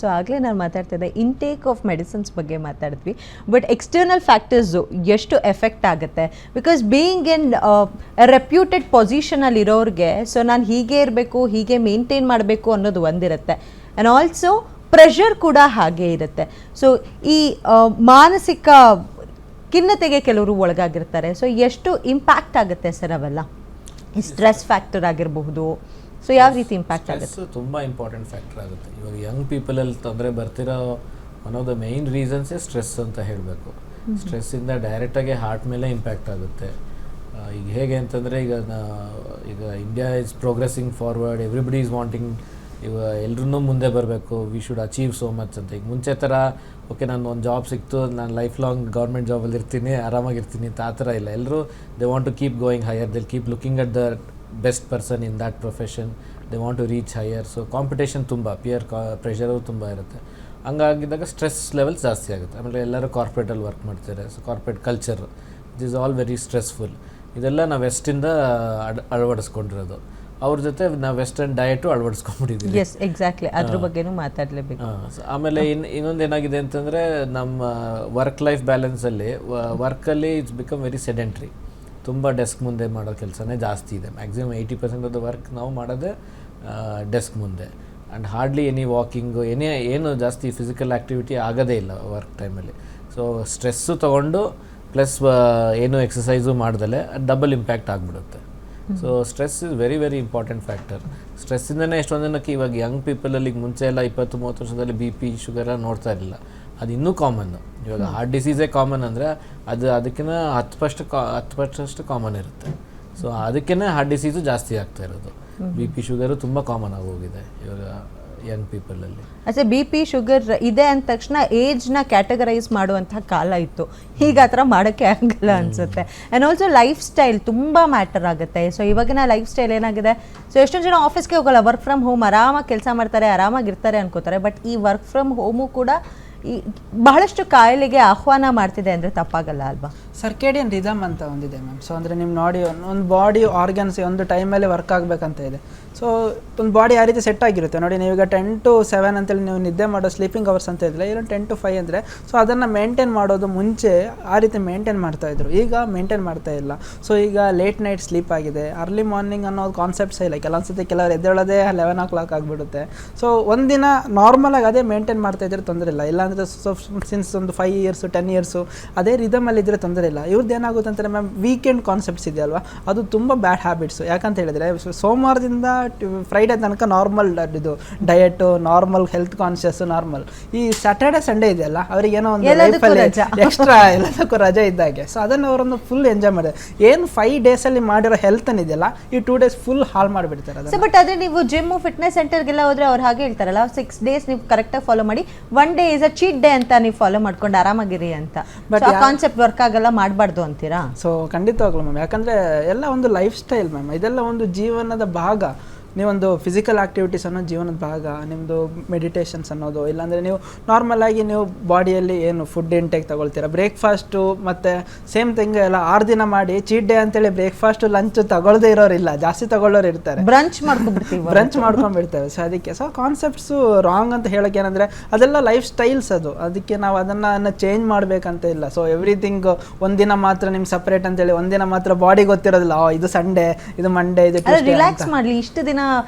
So ಆಗಲೇ ನಾನು ಮಾತಾಡ್ತಿದ್ದೆ intake of medicines ಬಗ್ಗೆ ಮಾತಾಡಿದ್ವಿ, ಬಟ್ ಎಕ್ಸ್ಟರ್ನಲ್ ಫ್ಯಾಕ್ಟರ್ಸು ಎಷ್ಟು ಎಫೆಕ್ಟ್ ಆಗುತ್ತೆ. ಬಿಕಾಸ್ ಬೀಯಿಂಗ್ ಇನ್ ರೆಪ್ಯೂಟೆಡ್ ಪೊಸಿಷನಲ್ಲಿ ಇರೋರಿಗೆ ಸೊ ನಾನು ಹೀಗೆ ಇರಬೇಕು, ಹೀಗೆ ಮೇಂಟೈನ್ ಮಾಡಬೇಕು ಅನ್ನೋದು ಒಂದಿರುತ್ತೆ. ಆ್ಯಂಡ್ ಆಲ್ಸೋ ಪ್ರೆಷರ್ ಕೂಡ ಹಾಗೆ ಇರುತ್ತೆ. ಸೊ ಈ ಮಾನಸಿಕ ಖಿನ್ನತೆಗೆ ಕೆಲವರು ಒಳಗಾಗಿರ್ತಾರೆ. ಸೊ ಎಷ್ಟು ಇಂಪ್ಯಾಕ್ಟ್ ಆಗುತ್ತೆ ಸರ್ ಅವೆಲ್ಲ, ಈ ಸ್ಟ್ರೆಸ್ ಫ್ಯಾಕ್ಟರ್ ಆಗಿರಬಹುದು. ಸೊ ಯಾವ ರೀತಿ ಇಂಪ್ಯಾಕ್ಟ್ ಆಗುತ್ತೆ? ತುಂಬ ಇಂಪಾರ್ಟೆಂಟ್ ಫ್ಯಾಕ್ಟರ್ ಆಗುತ್ತೆ. ಇವಾಗ ಯಂಗ್ ಪೀಪಲಲ್ಲಿ ತೊಂದರೆ ಬರ್ತಿರೋ ಒನ್ ಆಫ್ ದ ಮೇಯ್ನ್ ರೀಸನ್ಸೇ ಸ್ಟ್ರೆಸ್ ಅಂತ ಹೇಳಬೇಕು. ಸ್ಟ್ರೆಸ್ಸಿಂದ ಡೈರೆಕ್ಟಾಗಿ ಹಾರ್ಟ್ ಮೇಲೆ ಇಂಪ್ಯಾಕ್ಟ್ ಆಗುತ್ತೆ. ಈಗ ಹೇಗೆ ಅಂತಂದರೆ ಈಗ India is progressing forward, everybody is wanting, ಇವಾಗ ಎಲ್ಲರೂ ಮುಂದೆ ಬರಬೇಕು, we should achieve so much ಅಂತ. ಈಗ ಮುಂಚೆ ಥರ ಓಕೆ ನಾನು ಒಂದು ಜಾಬ್ ಸಿಕ್ತು, ನಾನು ಲೈಫ್ ಲಾಂಗ್ ಗೌರ್ಮೆಂಟ್ ಜಾಬಲ್ಲಿ ಇರ್ತೀನಿ, ಆರಾಮಾಗಿರ್ತೀನಿ ಅಂತ ಆ ಥರ ಇಲ್ಲ. ಎಲ್ಲರೂ they want to keep going higher, they keep looking at the best person in that profession, they want to reach higher. So competition ತುಂಬ, ಪಿಯರ್ ಪ್ರೆಷರು ತುಂಬ ಇರುತ್ತೆ. ಹಂಗಾಗಿದ್ದಾಗ ಸ್ಟ್ರೆಸ್ ಲೆವೆಲ್ಸ್ ಜಾಸ್ತಿ ಆಗುತ್ತೆ. ಆಮೇಲೆ ಎಲ್ಲರೂ ಕಾರ್ಪೊರೇಟಲ್ಲಿ ವರ್ಕ್ ಮಾಡ್ತಾರೆ. So corporate culture it is all very stressful. ಇದೆಲ್ಲ ನಾವು ವೆಸ್ಟಿಂದ ಅಳವಡಿಸ್ಕೊಂಡಿರೋದು. ಅವ್ರ ಜೊತೆ ನಾವು ವೆಸ್ಟರ್ನ್ ಡಯಟು ಅಳವಡಿಸ್ಕೊಂಡ್ಬಿಟ್ಟಿದ್ದೀವಿ. ಎಸ್ ಎಕ್ಸಾಕ್ಟ್ಲಿ, ಅದ್ರ ಬಗ್ಗೆನೂ ಮಾತಾಡಲೇಬೇಕು. ಆಮೇಲೆ ಇನ್ನೊಂದು ಏನಾಗಿದೆ ಅಂತಂದರೆ ನಮ್ಮ ವರ್ಕ್ ಲೈಫ್ ಬ್ಯಾಲೆನ್ಸಲ್ಲಿ ವರ್ಕಲ್ಲಿ ಇಟ್ಸ್ ಬಿಕಮ್ ವೆರಿ ಸೆಡೆಂಟ್ರಿ. ತುಂಬ ಡೆಸ್ಕ್ ಮುಂದೆ ಮಾಡೋ ಕೆಲಸನೇ ಜಾಸ್ತಿ ಇದೆ. ಮ್ಯಾಕ್ಸಿಮಮ್ 80% ಆಫ್ ದ ವರ್ಕ್ ನಾವು ಮಾಡೋದೇ ಡೆಸ್ಕ್ ಮುಂದೆ. ಆ್ಯಂಡ್ ಹಾರ್ಡ್ಲಿ ಎನಿ ವಾಕಿಂಗು ಏನು ಜಾಸ್ತಿ ಫಿಸಿಕಲ್ ಆ್ಯಕ್ಟಿವಿಟಿ ಆಗೋದೇ ಇಲ್ಲ ವರ್ಕ್ ಟೈಮಲ್ಲಿ. ಸೊ ಸ್ಟ್ರೆಸ್ಸು ತೊಗೊಂಡು ಪ್ಲಸ್ ಏನು ಎಕ್ಸಸೈಸು ಮಾಡ್ದಲೆ ಡಬಲ್ ಇಂಪ್ಯಾಕ್ಟ್ ಆಗಿಬಿಡುತ್ತೆ. So stress is very very important factor. ಸ್ಟ್ರೆಸ್ಸಿಂದನೇ ಎಷ್ಟೊಂದು ಜನಕ್ಕೆ ಇವಾಗ ಯಂಗ್ ಪೀಪಲಲ್ಲಿ ಮುಂಚೆ ಎಲ್ಲ 20-30 ವರ್ಷದಲ್ಲಿ BP ಶುಗರ ನೋಡ್ತಾ ಇರಲಿಲ್ಲ. ಅದು ಇನ್ನೂ ಕಾಮನ್ನು. ಇವಾಗ ಹಾರ್ಟ್ ಡಿಸೀಸೇ ಕಾಮನ್ ಅಂದರೆ ಅದಕ್ಕಿಂತ 10% ಕಾಮನ್ ಇರುತ್ತೆ. ಸೊ ಅದಕ್ಕೇ ಹಾರ್ಟ್ ಡಿಸೀಸು ಜಾಸ್ತಿ ಆಗ್ತಾ ಇರೋದು. BP ಶುಗರು ತುಂಬ ಕಾಮನ್ ಆಗೋಗಿದೆ ಇವಾಗ ಯಂಗ್ ಪೀಪಲಲ್ಲಿ. ಅಷ್ಟೇ BP ಶುಗರ್ ಇದೆ ಅಂದ ತಕ್ಷಣ ಏಜ್ನ ಕ್ಯಾಟಗರೈಸ್ ಮಾಡುವಂತಹ ಕಾಲ ಇತ್ತು. ಈಗ ಆ ಥರ ಮಾಡೋಕ್ಕೆ ಆಗಲ್ಲ ಅನಿಸುತ್ತೆ. ಆ್ಯಂಡ್ ಆಲ್ಸೋ ಲೈಫ್ ಸ್ಟೈಲ್ ತುಂಬ ಮ್ಯಾಟರ್ ಆಗುತ್ತೆ. ಸೊ ಇವಾಗಿನ ಲೈಫ್ ಸ್ಟೈಲ್ ಏನಾಗಿದೆ, ಸೊ ಎಷ್ಟೊಂದು ಜನ ಆಫೀಸ್ಗೆ ಹೋಗಲ್ಲ, ವರ್ಕ್ ಫ್ರಮ್ ಹೋಮ್ ಆರಾಮಾಗಿ ಕೆಲಸ ಮಾಡ್ತಾರೆ, ಆರಾಮಾಗಿರ್ತಾರೆ ಅನ್ಕೋತಾರೆ. ಬಟ್ ಈ ವರ್ಕ್ ಫ್ರಮ್ ಹೋಮು ಕೂಡ ಈ ಬಹಳಷ್ಟು ಕಾಯಿಲೆಗೆ ಆಹ್ವಾನ ಮಾಡ್ತಿದೆ ಅಂದರೆ ತಪ್ಪಾಗಲ್ಲ ಅಲ್ವಾ? ಸರ್ಕೇಡಿಯನ್ ರಿದಮ್ ಅಂತ ಒಂದಿದೆ ಮ್ಯಾಮ್. ಸೊ ಅಂದರೆ ನಿಮ್ಮ ನೋಡಿ ಒಂದು ಬಾಡಿ ಆರ್ಗನ್ಸ್ ಒಂದು ಟೈಮಲ್ಲಿ ವರ್ಕ್ ಆಗಬೇಕಂತ ಇದೆ. ಸೊ ಒಂದು ಬಾಡಿ ಆ ರೀತಿ ಸೆಟ್ ಆಗಿರುತ್ತೆ ನೋಡಿ. ನೀವೀಗ 10 to 7 ಅಂತೇಳಿ ನೀವು ನಿದ್ದೆ ಮಾಡೋ ಸ್ಲೀಪಿಂಗ್ ಅವರ್ಸ್ ಅಂತ ಇದ್ದರೆ, ಇಲ್ಲ 10 to 5 ಅಂದರೆ, ಸೊ ಅದನ್ನು ಮೇಂಟೈನ್ ಮಾಡೋದು ಮುಂಚೆ ಆ ರೀತಿ ಮೇಂಟೈನ್ ಮಾಡ್ತಾಯಿದ್ರು. ಈಗ ಮೇಂಟೈನ್ ಮಾಡ್ತಾ ಇಲ್ಲ. ಸೊ ಈಗ ಲೇಟ್ ನೈಟ್ ಸ್ಲೀಪ್ ಆಗಿದೆ, ಅರ್ಲಿ ಮಾರ್ನಿಂಗ್ ಅನ್ನೋದು ಕಾನ್ಸೆಪ್ಟ್ಸೇ ಇಲ್ಲ. ಕೆಲವೊಂದ್ಸತಿ ಕೆಲವರು ಎದ್ದೇಳೋದೇ 11 o'clock ಆಗಿಬಿಡುತ್ತೆ. ಸೊ ಒಂದಿನ ನಾರ್ಮಲಾಗಿ ಅದೇ ಮೇಂಟೈನ್ ಮಾಡ್ತಾಯಿದ್ರೆ ತೊಂದರೆ ಇಲ್ಲ. ಇಲ್ಲಾಂದರೆ ಸೊ ಸಿನ್ಸ್ ಒಂದು 5 years 10 years ಅದೇ ರಿದಮಲ್ಲಿ ಇದ್ದರೆ ತೊಂದರೆ ಇಲ್ಲ. ಇವ್ರದ್ದು ಏನಾಗುತ್ತೆ ಅಂತಾರೆ ಮ್ಯಾಮ್, ವೀಕೆಂಡ್ ಕಾನ್ಸೆಪ್ಟ್ಸ್ ಇದೆಯಲ್ವಾ, ಅದು ತುಂಬ ಬ್ಯಾಡ್ ಹ್ಯಾಬಿಟ್ಸು. ಯಾಕಂತ ಹೇಳಿದರೆ ಸೋಮವಾರದಿಂದ ಫ್ರೈಡೇ ತನಕ ನಾರ್ಮಲ್ ಇದು diet, normal health conscious normal. ಈ ಸ್ಯಾಟರ್ಡೆ ಸಂಡೇ ಇದೆಯಲ್ಲ, ಅವ್ರಿಗೆ ಏನೋ ಒಂದು ಲೈಫಲ್ಲಿ ಎಕ್ಸ್ಟ್ರಾ ಎಲ್ಲದಕ್ಕೂ ರಜೆ ಇದ್ದಾಗೆ. ಸೊ ಅದನ್ನು ಅವರನ್ನು ಫುಲ್ ಎಂಜಾಯ್ ಮಾಡಿದೆ. ಏನು 5 days ಮಾಡಿರೋ ಹೆಲ್ತ್ ಇದೆಯಲ್ಲ, ಈ 2 days ಫುಲ್ ಹಾಳು ಮಾಡಿಬಿಡ್ತಾರೆ. ಬಟ್ ಅದೇ ನೀವು ಜಿಮ್ ಫಿಟ್ನೆಸ್ ಸೆಂಟರ್ಗೆಲ್ಲ ಹೋದ್ರೆ ಅವ್ರು ಹಾಗೆ ಹೇಳ್ತಾರಲ್ಲ, 6 days ನೀವು ಕರೆಕ್ಟಾಗಿ ಫಾಲೋ ಮಾಡಿ, 1 day is a cheat day ಅಂತ ನೀವು ಫಾಲೋ ಮಾಡ್ಕೊಂಡು ಆರಾಮಾಗಿರಿ ಅಂತ. ಬಟ್ ಆ ಕಾನ್ಸೆಪ್ಟ್ ವರ್ಕ್ ಆಗಲ್ಲ, ಮಾಡಬಾರ್ದು ಅಂತೀರಾ? ಸೊ ಖಂಡಿತವಾಗ್ಲೂ ಮ್ಯಾಮ್. ಯಾಕಂದರೆ ಎಲ್ಲ ಒಂದು ಲೈಫ್ ಸ್ಟೈಲ್ ಮ್ಯಾಮ್, ಇದೆಲ್ಲ ಒಂದು ಜೀವನದ ಭಾಗ. ನೀವೊಂದು ಫಿಸಿಕಲ್ ಆ್ಯಕ್ಟಿವಿಟೀಸ್ ಅನ್ನೋದು ಜೀವನದ ಭಾಗ, ನಿಮ್ಮದು ಮೆಡಿಟೇಷನ್ಸ್ ಅನ್ನೋದು, ಇಲ್ಲಾಂದರೆ ನೀವು ನಾರ್ಮಲಾಗಿ ನೀವು ಬಾಡಿಯಲ್ಲಿ ಏನು ಫುಡ್ ಇಂಟೇಕ್ ತೊಗೊಳ್ತೀರಾ, ಬ್ರೇಕ್ಫಾಸ್ಟು ಮತ್ತು ಸೇಮ್ ಥಿಂಗ್ ಎಲ್ಲ 6 ದಿನ ಮಾಡಿ ಚೀಟ್ ಡೇ ಅಂತೇಳಿ ಬ್ರೇಕ್ಫಾಸ್ಟು ಲಂಚು ತಗೊಳ್ಳದೇ ಇರೋರಿಲ್ಲ, ಜಾಸ್ತಿ ತಗೊಳ್ಳೋರು ಇರ್ತಾರೆ. ಬ್ರಂಚ್ ಮಾಡ್ಕೊಂಡ್ಬಿಡ್ತೇವೆ. ಸೊ ಅದಕ್ಕೆ ಸೊ ಕಾನ್ಸೆಪ್ಟ್ಸು ರಾಂಗ್ ಅಂತ ಹೇಳೋಕೆ ಏನಂದರೆ ಅದೆಲ್ಲ ಲೈಫ್ ಸ್ಟೈಲ್ಸ್ ಅದು. ಅದಕ್ಕೆ ನಾವು ಅದನ್ನು ಚೇಂಜ್ ಮಾಡಬೇಕಂತ ಇಲ್ಲ. ಸೊ ಎವ್ರಿಥಿಂಗ್ ಒಂದಿನ ಮಾತ್ರ ನಿಮ್ಗೆ ಸಪ್ರೇಟ್ ಅಂತೇಳಿ ಒಂದಿನ ಮಾತ್ರ ಬಾಡಿ ಗೊತ್ತಿರೋದಿಲ್ಲ, ಇದು ಸಂಡೇ, ಇದು ಮಂಡೇ, ಇದು ರಿಲ್ಯಾಕ್ಸ್ ಮಾಡಲಿ. ಇಷ್ಟು ದಿನ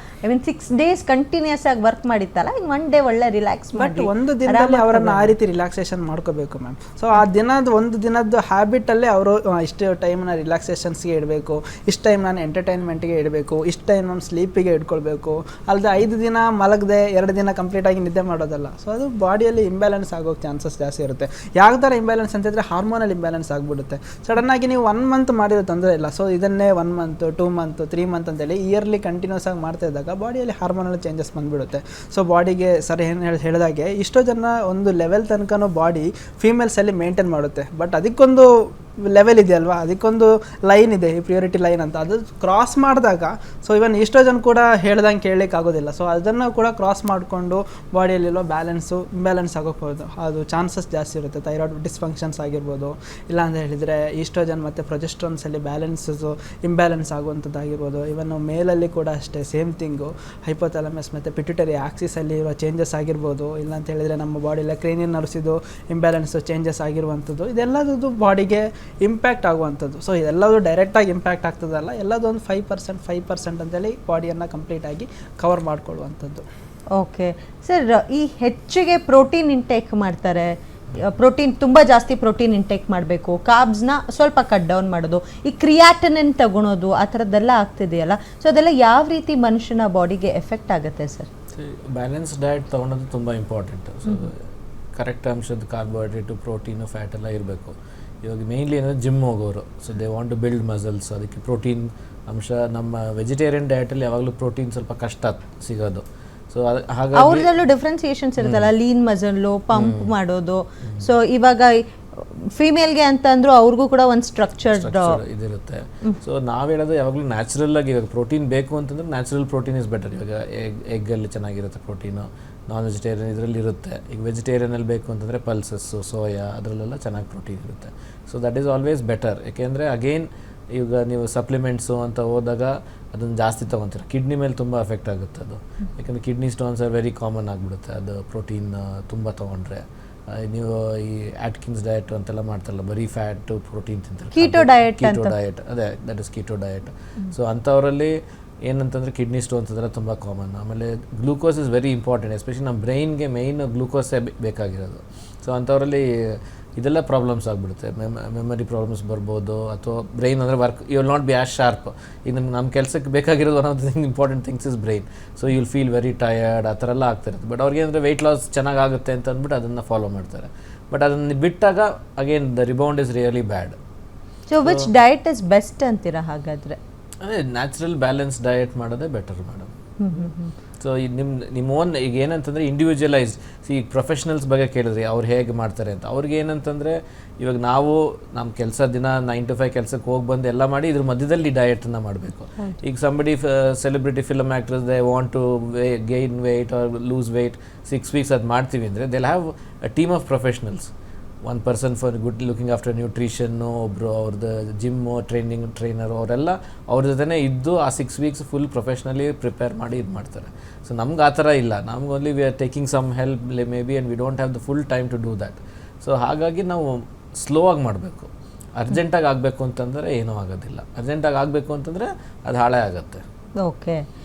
6 days ಕಂಟಿನ್ಯೂಸ್ ಆಗಿ ವರ್ಕ್ ಮಾಡಿತ್ತಲ್ಲ, ಈಗ 1 day ಒಳ್ಳೆ ರಿಲ್ಯಾಕ್ಸ್ ಮಾಡಿ. ಬಟ್ ಒಂದು ದಿನದಲ್ಲಿ ಅವರನ್ನು ಆ ರೀತಿ ರಿಲ್ಯಾಕ್ಸೇಷನ್ ಮಾಡ್ಕೋಬೇಕು ಮ್ಯಾಮ್. ಸೊ ಆ ಒಂದು ದಿನದ ಹ್ಯಾಬಿಟಲ್ಲೇ ಅವರು ಇಷ್ಟು ಟೈಮ್ನ ರಿಲ್ಯಾಕ್ಸೇಷನ್ಸ್ಗೆ ಇಡಬೇಕು, ಇಷ್ಟು ಟೈಮ್ ನಾನು ಎಂಟರ್ಟೈನ್ಮೆಂಟ್ಗೆ ಇಡಬೇಕು, ಇಷ್ಟು ಟೈಮ್ ನಾನು ಸ್ಲೀಪಿಗೆ ಇಟ್ಕೊಳ್ಬೇಕು. ಅಲ್ಲದೆ 5 ದಿನ ಮಲಗದೆ 2 ದಿನ ಕಂಪ್ಲೀಟಾಗಿ ನಿದ್ದೆ ಮಾಡೋದಲ್ಲ. ಸೊ ಅದು ಬಾಡಿಯಲ್ಲಿ ಇಂಬ್ಯಾಲೆನ್ಸ್ ಆಗೋಕ್ಕೆ ಚಾನ್ಸಸ್ ಜಾಸ್ತಿ ಇರುತ್ತೆ. ಯಾವ ಥರ ಇಂಬ್ಯಾಲೆನ್ಸ್ ಅಂತಂದರೆ ಹಾರ್ಮೋನಲ್ ಇಂಬ್ಯಾಲೆನ್ಸ್ ಆಗಿಬಿಡುತ್ತೆ. ಸಡನ್ನಾಗಿ ನೀವು 1 month ಮಾಡಿರೋ ತೊಂದರೆ ಇಲ್ಲ. ಸೊ ಇದನ್ನೇ 1 month 2 month 3 month ಅಂತೇಳಿ ಇಯರ್ಲಿ ಕಂಟಿನ್ಯೂಸ್ ಆಗಿ ಮಾಡ್ತಾ ಇದ್ದಾಗ ಬಾಡಿಯಲ್ಲಿ ಹಾರ್ಮೋನಲ್ ಚೇಂಜಸ್ ಬಂದುಬಿಡುತ್ತೆ. ಸೊ ಬಾಡಿಗೆ ಸರ್ ಏನು ಹೇಳಿದಾಗೆ ಇಷ್ಟೋ ಜನ ಒಂದು ಲೆವೆಲ್ ತನಕನೂ ಬಾಡಿ ಫೀಮೇಲ್ಸಲ್ಲಿ ಮೇಂಟೈನ್ ಮಾಡುತ್ತೆ. ಬಟ್ ಅದಕ್ಕೊಂದು ಲೆವೆಲ್ ಇದೆಯಲ್ವಾ, ಅದಕ್ಕೊಂದು ಲೈನ್ ಇದೆ, ಈ ಪ್ರಿಯಾರಿಟಿ ಲೈನ್ ಅಂತ. ಅದು ಕ್ರಾಸ್ ಮಾಡಿದಾಗ ಸೊ ಇವನ್ ಈಸ್ಟ್ರೋಜನ್ ಕೂಡ ಹೇಳ್ದಂಗೆ ಕೇಳಲಿಕ್ಕೆ ಆಗೋದಿಲ್ಲ. ಸೊ ಅದನ್ನು ಕೂಡ ಕ್ರಾಸ್ ಮಾಡಿಕೊಂಡು ಬಾಡಿಯಲ್ಲಿರೋ ಬ್ಯಾಲೆನ್ಸು ಇಂಬ್ಯಾಲೆನ್ಸ್ ಆಗೋಗ್ಬೋದು, ಅದು ಚಾನ್ಸಸ್ ಜಾಸ್ತಿ ಇರುತ್ತೆ. ಥೈರಾಯ್ಡ್ ಡಿಸ್ಫಂಕ್ಷನ್ಸ್ ಆಗಿರ್ಬೋದು, ಇಲ್ಲ ಅಂತ ಹೇಳಿದರೆ ಈಸ್ಟ್ರೋಜನ್ ಮತ್ತು ಪ್ರೊಜೆಸ್ಟ್ರಾನ್ಸಲ್ಲಿ ಬ್ಯಾಲೆನ್ಸಸ್ಸು ಇಂಬ್ಯಾಲೆನ್ಸ್ ಆಗುವಂಥದ್ದಾಗಿರ್ಬೋದು. ಇವನ್ ಮೇಲಲ್ಲಿ ಕೂಡ ಅಷ್ಟೇ ಸೇಮ್ ಥಿಂಗು, ಹೈಪೋಥಾಲಮಸ್ ಮತ್ತು ಪಿಟ್ಯುಟರಿ ಆಕ್ಸಿಸಲ್ಲಿ ಇರೋ ಚೇಂಜಸ್ ಆಗಿರ್ಬೋದು, ಇಲ್ಲ ಅಂತ ಹೇಳಿದರೆ ನಮ್ಮ ಬಾಡಿಯಲ್ಲಿ ಕ್ರೇನಿಯನ್ ನರ್ವ್ಸಿದು ಇಂಬ್ಯಾಲೆನ್ಸು ಚೇಂಜಸ್ ಆಗಿರುವಂಥದ್ದು, ಇದೆಲ್ಲದೂ ಬಾಡಿಗೆ ಇಂಪ್ಯಾಕ್ಟ್ ಆಗುವಂಥದ್ದು. ಸೊ ಇದೆಲ್ಲದೂ ಡೈರೆಕ್ಟಾಗಿ ಇಂಪ್ಯಾಕ್ಟ್ ಆಗ್ತದಲ್ಲ, ಎಲ್ಲದೊಂದು 5% ಅಂತೇಳಿ ಬಾಡಿಯನ್ನು ಕಂಪ್ಲೀಟಾಗಿ ಕವರ್ ಮಾಡಿಕೊಳ್ಳುವಂಥದ್ದು. ಓಕೆ ಸರ್, ಈ ಹೆಚ್ಚಿಗೆ ಪ್ರೋಟೀನ್ ಇಂಟೇಕ್ ಮಾಡ್ತಾರೆ, ಪ್ರೋಟೀನ್ ತುಂಬ ಜಾಸ್ತಿ ಪ್ರೋಟೀನ್ ಇಂಟೇಕ್ ಮಾಡಬೇಕು, ಕಾರ್ಬ್ಸ್ನ ಸ್ವಲ್ಪ ಕಟ್ ಡೌನ್ ಮಾಡೋದು, ಈ ಕ್ರಿಯಾಟಿನಿನ್ ತಗೊಳೋದು, ಆ ಥರದ್ದೆಲ್ಲ ಆಗ್ತಿದೆಯಲ್ಲ, ಸೊ ಅದೆಲ್ಲ ಯಾವ ರೀತಿ ಮನುಷ್ಯನ ಬಾಡಿಗೆ ಎಫೆಕ್ಟ್ ಆಗುತ್ತೆ ಸರ್? ಬ್ಯಾಲೆನ್ಸ್ ಡಯಟ್ ತೊಗೊಳೋದು ತುಂಬ ಇಂಪಾರ್ಟೆಂಟ್. ಸೊ ಕರೆಕ್ಟ್ ಅಂಶದ ಕಾರ್ಬೋಹೈಡ್ರೇಟು, ಪ್ರೋಟೀನು, ಫ್ಯಾಟ್ ಎಲ್ಲ ಇರಬೇಕು. ಇವಾಗ ಮೇಯ್ನ್ಲಿ ಏನಂದರೆ ಜಿಮ್ ಹೋಗೋರು, so they want to build muscles, ಅದಕ್ಕೆ ಪ್ರೋಟೀನ್ ಅಂಶ ನಮ್ಮ ವೆಜಿಟೇರಿಯನ್ ಡಯಟಲ್ಲಿ ಯಾವಾಗಲೂ ಪ್ರೋಟೀನ್ ಸ್ವಲ್ಪ ಕಷ್ಟ ಸಿಗೋದು. ಸೊ ಹಾಗಾಗಿ ಅವ್ರದಲ್ಲೂ ಡಿಫ್ರೆನ್ಸಿಯೇಷನ್ಸ್ ಇರುತ್ತಲ್ಲ, ಲೀನ್ ಮಸಲ್ಲು, ಪಂಪ್ ಮಾಡೋದು. ಸೊ ಇವಾಗ ಫೀಮೇಲ್ಗೆ ಅಂತ ಅಂದ್ರು ಅವ್ರಿಗೂ ಕೂಡ ಒಂದು ಸ್ಟ್ರಕ್ಚರ್ಡ್ ಇದಿರುತ್ತೆ. ಸೊ ನಾವು ಹೇಳೋದು ಯಾವಾಗಲೂ ನ್ಯಾಚುರಲ್ ಆಗಿ, ಇವಾಗ ಪ್ರೋಟೀನ್ ಬೇಕು ಅಂತಂದ್ರೆ ನ್ಯಾಚುರಲ್ ಪ್ರೋಟೀನ್ ಇಸ್ ಬೆಟರ್. ಇವಾಗ ಎಗ್ಗಲ್ಲಿ ಚೆನ್ನಾಗಿರುತ್ತೆ ಪ್ರೋಟೀನು, ನಾನ್ ವೆಜಿಟೇರಿಯನ್ ಇದರಲ್ಲಿ ಇರುತ್ತೆ. ಈಗ ವೆಜಿಟೇರಿಯನಲ್ಲಿ ಬೇಕು ಅಂತಂದರೆ ಪಲ್ಸಸ್ಸು, ಸೋಯಾ, ಅದರಲ್ಲೆಲ್ಲ ಚೆನ್ನಾಗಿ ಪ್ರೋಟೀನ್ ಇರುತ್ತೆ. So that is always better. ಯಾಕೆಂದರೆ ಅಗೇನ್ ಈಗ ನೀವು ಸಪ್ಲಿಮೆಂಟ್ಸು ಅಂತ ಹೋದಾಗ ಅದನ್ನು ಜಾಸ್ತಿ ತೊಗೊತೀರ, ಕಿಡ್ನಿ ಮೇಲೆ ತುಂಬ ಎಫೆಕ್ಟ್ ಆಗುತ್ತೆ ಅದು. ಯಾಕಂದರೆ kidney stones are very common ಆಗಿಬಿಡುತ್ತೆ ಅದು ಪ್ರೋಟೀನ್ ತುಂಬ ತೊಗೊಂಡ್ರೆ. ನೀವು ಈ ಆಟ್ಕಿನ್ಸ್ ಡಯಟ್ ಅಂತೆಲ್ಲ ಮಾಡ್ತಾರಲ್ಲ, ಬರೀ ಫ್ಯಾಟು ಪ್ರೋಟೀನ್ ತಿಂತಾರೆ, ಕೀಟೋ ಡಯಟ್, ಅದೇ that is keto diet. So ಅಂಥವರಲ್ಲಿ ಏನಂತಂದರೆ ಕಿಡ್ನಿ ಸ್ಟೋನ್ಸ್ ಅದೆಲ್ಲ ತುಂಬ ಕಾಮನ್. ಆಮೇಲೆ glucose is very important, especially ನಮ್ಮ ಬ್ರೈನ್ಗೆ ಮೇಯ್ನ್ ಗ್ಲೂಕೋಸೇ ಬೇಕಾಗಿರೋದು. ಸೊ ಅಂಥವರಲ್ಲಿ ಇದೆಲ್ಲ ಪ್ರಾಬ್ಲಮ್ಸ್ ಆಗಿಬಿಡುತ್ತೆ, ಮೆಮರಿ ಪ್ರಾಬ್ಲಮ್ಸ್ ಬರ್ಬೋದು, ಅಥವಾ ಬ್ರೈನ್ ಅಂದರೆ work you will not be as sharp. ಈಗ ನಮ್ಮ ಕೆಲಸಕ್ಕೆ ಬೇಕಾಗಿರೋದು one of the important things is brain. So you will feel very tired, ಆ ಥರ ಎಲ್ಲ ಆಗ್ತಿರುತ್ತೆ. ಬಟ್ ಅವ್ರಿಗೆ ಅಂದರೆ ವೆಯ್ಟ್ ಲಾಸ್ ಚೆನ್ನಾಗಾಗುತ್ತೆ ಅಂತ ಅಂದ್ಬಿಟ್ಟು ಅದನ್ನು ಫಾಲೋ ಮಾಡ್ತಾರೆ. ಬಟ್ ಅದನ್ನು ಬಿಟ್ಟಾಗ again the rebound is really bad. So which diet is best ಅಂತೀರಾ ಹಾಗಾದರೆ? ಅದೇ ನ್ಯಾಚುರಲ್ ಬ್ಯಾಲೆನ್ಸ್ ಡಯಟ್ ಮಾಡೋದೇ ಬೆಟರ್ ಮೇಡಮ್. ಸೊ ನಿಮ್ಮ ಓನ್ ಈಗ ಏನಂತಂದರೆ ಇಂಡಿವಿಜುವಲೈಸ್ಡ್. ಈಗ ಪ್ರೊಫೆಷ್ನಲ್ಸ್ ಬಗ್ಗೆ ಕೇಳಿದ್ರಿ ಅವ್ರು ಹೇಗೆ ಮಾಡ್ತಾರೆ ಅಂತ. ಅವ್ರಿಗೆ ಏನಂತಂದರೆ ಇವಾಗ ನಾವು ನಮ್ಮ ಕೆಲಸ ದಿನ 9 to 5 ಕೆಲಸಕ್ಕೆ ಹೋಗಿ ಬಂದು ಎಲ್ಲ ಮಾಡಿ ಇದ್ರ ಮಧ್ಯದಲ್ಲಿ ಡಯಟನ್ನು ಮಾಡಬೇಕು. ಈಗ somebody celebrity film actors they want to gain weight or lose weight 6 weeks ಅದು ಮಾಡ್ತೀವಿ ಅಂದರೆ they have a team of professionals. One person for good looking after ನ್ಯೂಟ್ರಿಷನ್ನು, ಒಬ್ಬರು ಅವ್ರದ್ದು ಜಿಮ್ಮು ಟ್ರೈನರು, ಅವರೆಲ್ಲ ಅವ್ರ ಜೊತೆ ಇದ್ದು ಆ 6 weeks ಫುಲ್ ಪ್ರೊಫೆಷ್ನಲಿ ಪ್ರಿಪೇರ್ ಮಾಡಿ ಇದು ಮಾಡ್ತಾರೆ. ಸೊ ನಮ್ಗೆ ಆ ಥರ ಇಲ್ಲ, ನಮ್ಗೆ only we are taking some help maybe and we don't have the full time to do that. So ಹಾಗಾಗಿ ನಾವು ಸ್ಲೋ ಆಗಿ ಮಾಡಬೇಕು. ಅರ್ಜೆಂಟಾಗಿ ಆಗಬೇಕು ಅಂತಂದರೆ ಏನೂ ಆಗೋದಿಲ್ಲ, ಅರ್ಜೆಂಟಾಗಿ ಆಗಬೇಕು ಅಂತಂದರೆ ಅದು ಹಾಳೇ ಆಗುತ್ತೆ. ಓಕೆ.